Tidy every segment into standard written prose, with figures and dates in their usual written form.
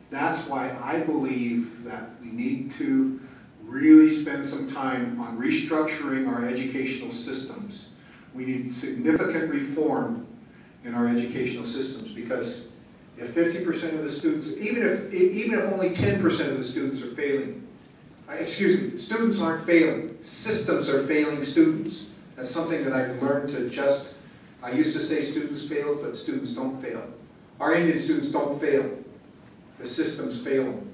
That's why I believe that we need to really spend some time on restructuring our educational systems. We need significant reform in our educational systems, because if 50% of the students, even if only 10% of the students are failing, excuse me, students aren't failing, systems are failing students. That's something that I've learned to just, I used to say students fail, but students don't fail. Our Indian students don't fail. The systems fail them.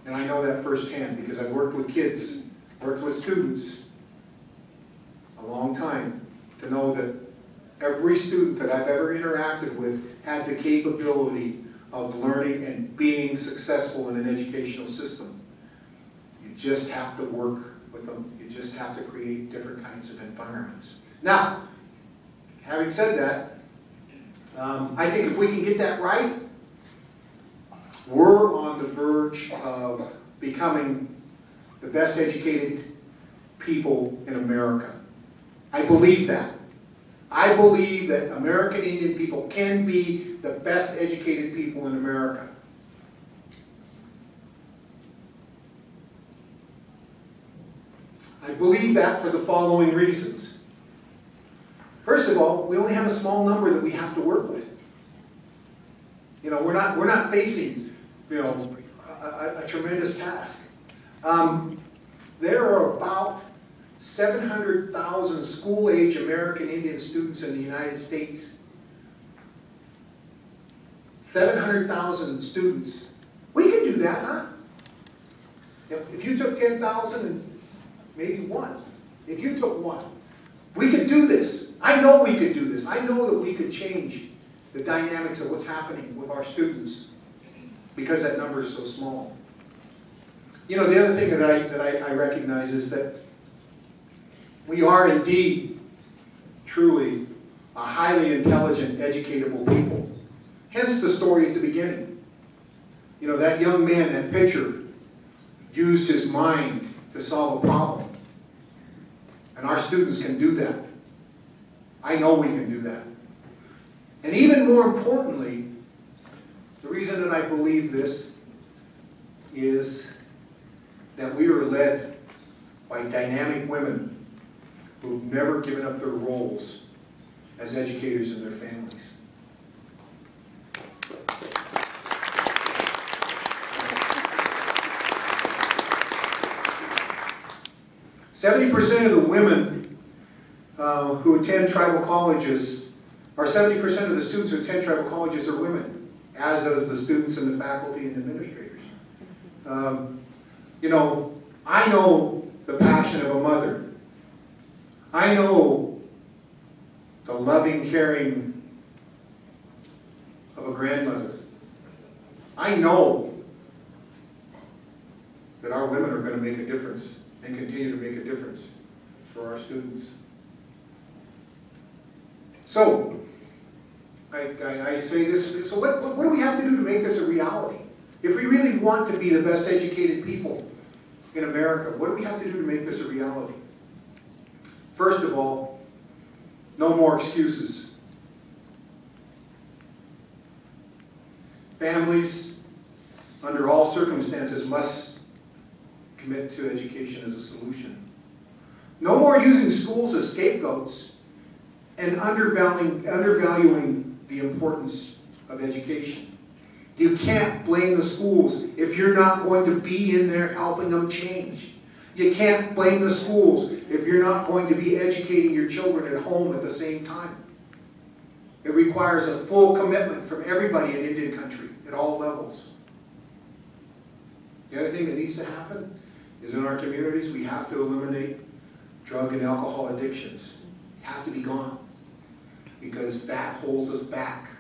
And I know that firsthand because I've worked with kids, worked with students a long time to know that every student that I've ever interacted with had the capability of learning and being successful in an educational system. You just have to work with them. You just have to create different kinds of environments. Now, having said that, I think if we can get that right, we're on the verge of becoming the best educated people in America. I believe that. I believe that American Indian people can be the best educated people in America. I believe that for the following reasons. First of all, we only have a small number that we have to work with. You know, we're not facing, you know, a tremendous task. There are about 700,000 school-age American Indian students in the United States. 700,000 students. We can do that, huh? If you took 10,000 and maybe one, if you took one, we could do this. I know we could do this. I know that we could change the dynamics of what's happening with our students because that number is so small. You know, the other thing that I recognize is that we are indeed, truly, a highly intelligent, educatable people. Hence the story at the beginning. You know, that young man, that pitcher, used his mind to solve a problem. And our students can do that. I know we can do that. And even more importantly, the reason that I believe this is that we are led by dynamic women who've never given up their roles as educators in their families. 70% of the women who attend tribal colleges, or 70% of the students who attend tribal colleges are women, as is the students and the faculty and administrators. You know, I know the passion of a mother. I know the loving, caring of a grandmother. I know that our women are going to make a difference and continue to make a difference for our students. So, I say this, so what do we have to do to make this a reality? If we really want to be the best educated people in America, what do we have to do to make this a reality? First of all, no more excuses. Families, under all circumstances, must commit to education as a solution. No more using schools as scapegoats and undervaluing the importance of education. You can't blame the schools if you're not going to be in there helping them change. You can't blame the schools if you're not going to be educating your children at home at the same time. It requires a full commitment from everybody in Indian country at all levels. The other thing that needs to happen is in our communities, we have to eliminate drug and alcohol addictions. They have to be gone because that holds us back.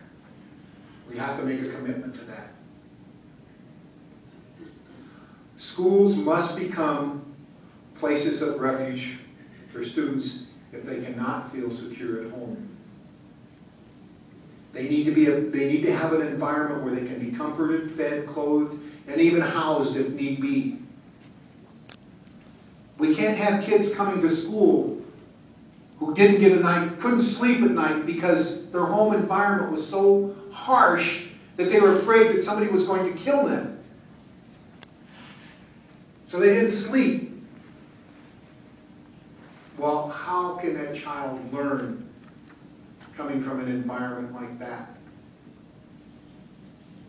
We have to make a commitment to that. Schools must become places of refuge for students if they cannot feel secure at home. They need to have an environment where they can be comforted, fed, clothed, and even housed if need be. We can't have kids coming to school who couldn't sleep at night because their home environment was so harsh that they were afraid that somebody was going to kill them. So they didn't sleep. Well, how can that child learn coming from an environment like that?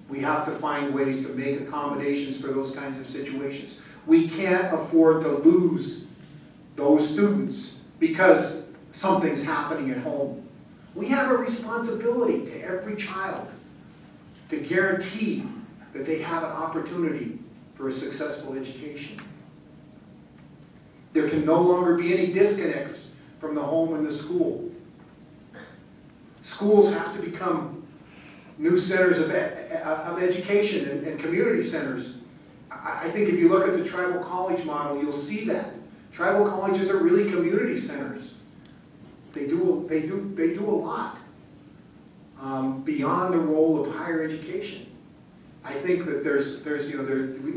We have to find ways to make accommodations for those kinds of situations. We can't afford to lose those students because something's happening at home. We have a responsibility to every child to guarantee that they have an opportunity for a successful education. There can no longer be any disconnects from the home and the school. Schools have to become new centers of education and community centers. I think if you look at the tribal college model, you'll see that. Tribal colleges are really community centers. They do a lot beyond the role of higher education. I think that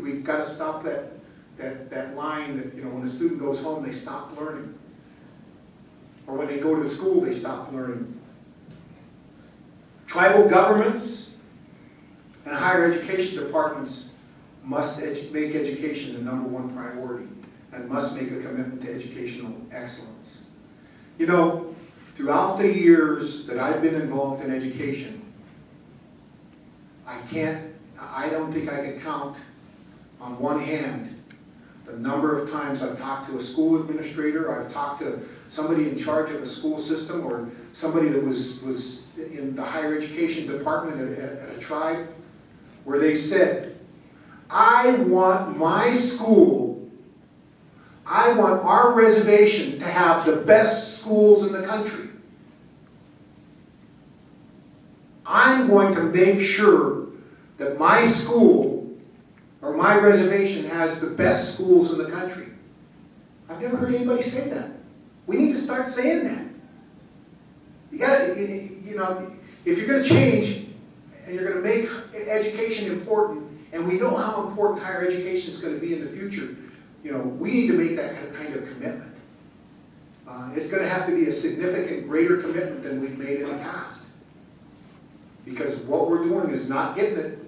we've got to stop that line that, when a student goes home, they stop learning. Or when they go to school, they stop learning. Tribal governments and higher education departments must make education the #1 priority and must make a commitment to educational excellence. Throughout the years that I've been involved in education, I don't think I can count on one hand the number of times I've talked to a school administrator, I've talked to somebody in charge of a school system, or somebody that was in the higher education department at a tribe, where they said, I want my school, I want our reservation to have the best schools in the country. I'm going to make sure that my school or my reservation has the best schools in the country. I've never heard anybody say that. We need to start saying that. You gotta, if you're going to change and you're going to make education important, and we know how important higher education is going to be in the future, we need to make that kind of commitment. It's going to have to be a significant greater commitment than we've made in the past. Because what we're doing is not getting it,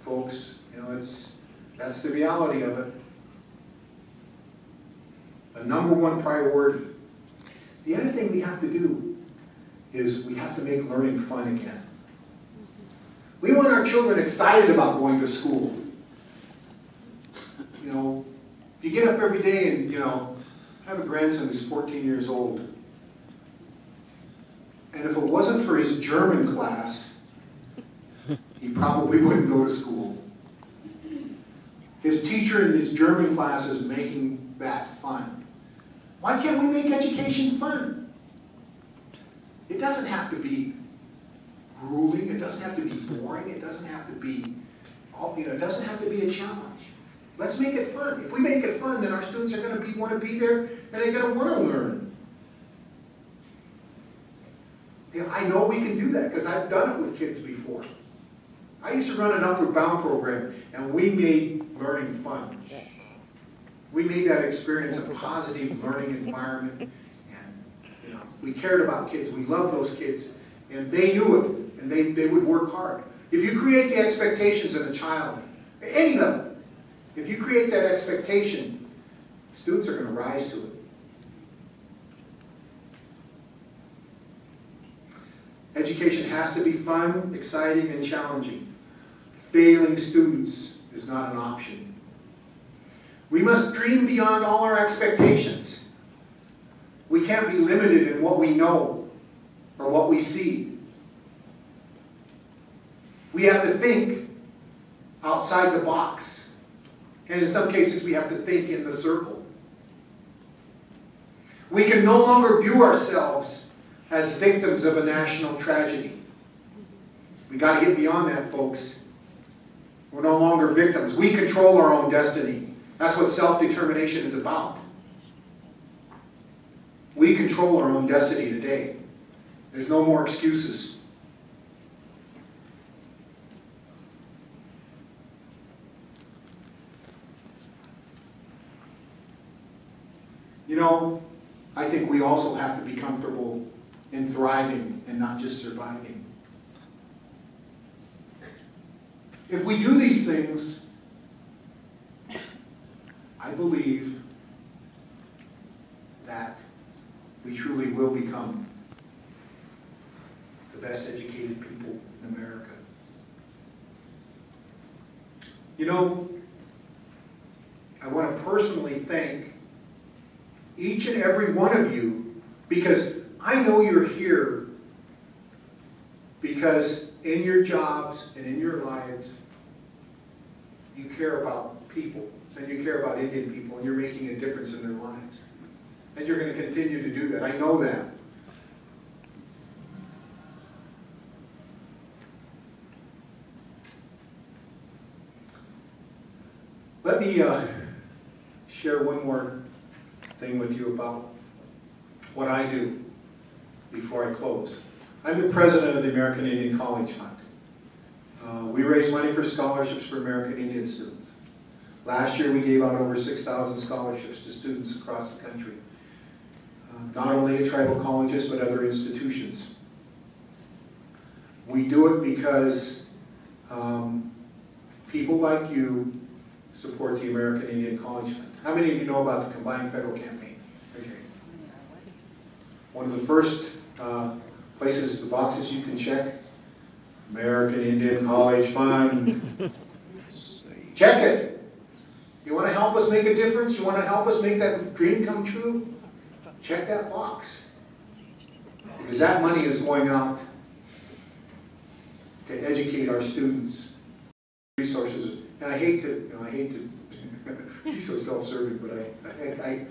folks. That's the reality of it. The #1 priority. The other thing we have to do is we have to make learning fun again. We want our children excited about going to school. You get up every day and, I have a grandson who's 14 years old. And if it wasn't for his German class, he probably wouldn't go to school. His teacher in his German class is making that fun. Why can't we make education fun? It doesn't have to be grueling. It doesn't have to be boring. It doesn't have to be, it doesn't have to be a challenge. Let's make it fun. If we make it fun, then our students are going to want to be there, and they're going to want to learn. I know we can do that because I've done it with kids before. I used to run an Upward Bound program, and we made learning fun. We made that experience a positive learning environment, and we cared about kids. We loved those kids, and they knew it, and they would work hard. If you create the expectations in a child, at any level, if you create that expectation, students are going to rise to it. Education has to be fun, exciting, and challenging. Failing students is not an option. We must dream beyond all our expectations. We can't be limited in what we know or what we see. We have to think outside the box. And in some cases, we have to think in the circle. We can no longer view ourselves as victims of a national tragedy. We got to get beyond that, folks. We're no longer victims. We control our own destiny. That's what self-determination is about. We control our own destiny today. There's no more excuses. I think we also have to be comfortable in thriving and not just surviving. If we do these things, I believe that we truly will become the best educated people in America. You know, I want to personally thank each and every one of you, because I know you're here because in your jobs and in your lives, you care about people, and you care about Indian people, and you're making a difference in their lives. And you're going to continue to do that. I know that. Let me share one more thing with you about what I do before I close. I'm the president of the American Indian College Fund. We raise money for scholarships for American Indian students. Last year we gave out over 6,000 scholarships to students across the country. Not only at tribal colleges, but other institutions. We do it because people like you support the American Indian College Fund. How many of you know about the Combined Federal Campaign? Okay. One of the first places, the boxes you can check, American Indian College Fund. Check it. You want to help us make a difference? You want to help us make that dream come true? Check that box. Because that money is going out to educate our students. Resources. And I hate to be so self-serving, but I